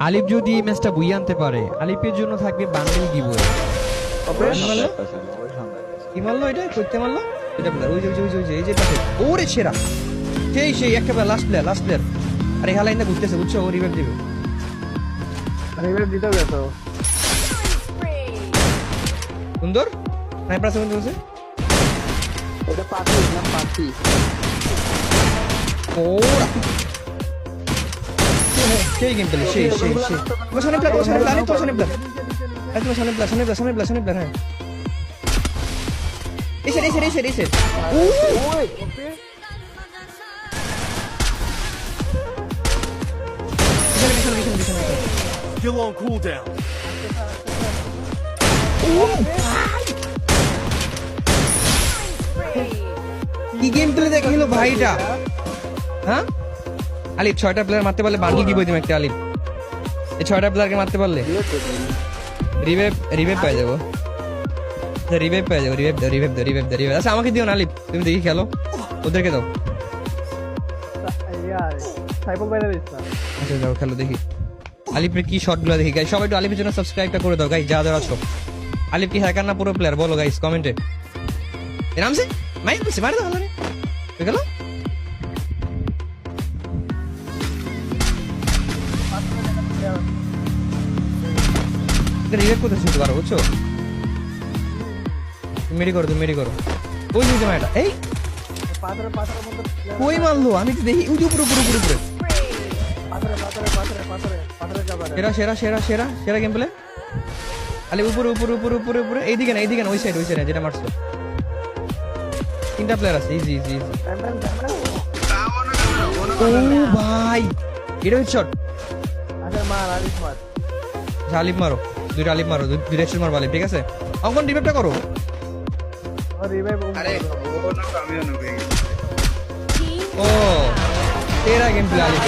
আলিফ যদি এই ম্যাচটা বুইয়ে আনতে পারে আলিফের জন্য থাকবে বান্ডেল গিভওয়ে। কি মারলো এটা? করতে মারলো এটা প্লেয়ার। ওই যে এই যে পাশে ওরে সেরা সেই একটা লাস্ট প্লেয়ার আরে হালাই না ঘুরতেছে বুঝছো, ও রিভাইভ দিবে। রিভাইভ দিতে হবে তো। সুন্দর স্নাইপার আছে বন্ধু আছে। এটা পাখি নাম পাখি। ওরা সেই গেম পেলে সেই তোমার সামনে প্লেয়ার আরে তোমার সামনে প্লেয়ার হ্যাঁ এসে ওই পিছনে Still on cooldown. কি গেম প্লে দেখে হলো ভাইটা। হ্যাঁ আলিফ 6টা প্লেয়ার মারতে পারলে বান্ডেল গিভওয়ে দিম একটা। আলিফ এই 6টা প্লেয়ারকে মারতে পারলে রিভাইভ পেয়ে যাবো। রিভাইভ আচ্ছা আমাকে দিও না আলিফ, তুমি দেখি খেলো, ওদেরকে দাও। ইয়ার সাইবল বাইরে দিস না। আচ্ছা যাও খেলো দেখি আলিফের কি শটগুলো দেখি গাইস। সবাই একটু আলিফের জন্য সাবস্ক্রাইবটা করে দাও গাইস, যারা আছো। আলিফ কি হ্যাকার না পুরো প্লেয়ার বলো গাইস কমেন্টে। নামছে মারি দাও হলো রে গেল। রিভাইভ করতে শুনতে পারো বুঝছো। মেরি করো ওই যে মাইটা এই পাথরের মধ্যে কই মারলো আমি তো দেখি উড়ে পুরো পাথরে যাবে। সেরা গেম প্লে। আলে উপরে এইদিকে না ওই সাইড যেটা মারছো। 3টা প্লেয়ার আছে ইজি ও ভাই এটা হেডশট। আচ্ছা মার আলিফ মার। আলিফ মারো, দুইটা আলিফ মারো, দুইটা হেডশট মারো আলিফ, ঠিক আছে। অঙ্কন রিভাইভটা করো। ও রিভাইভ আরে ও না আমিও নেব। ও তেরা গেম প্লে আলিফ।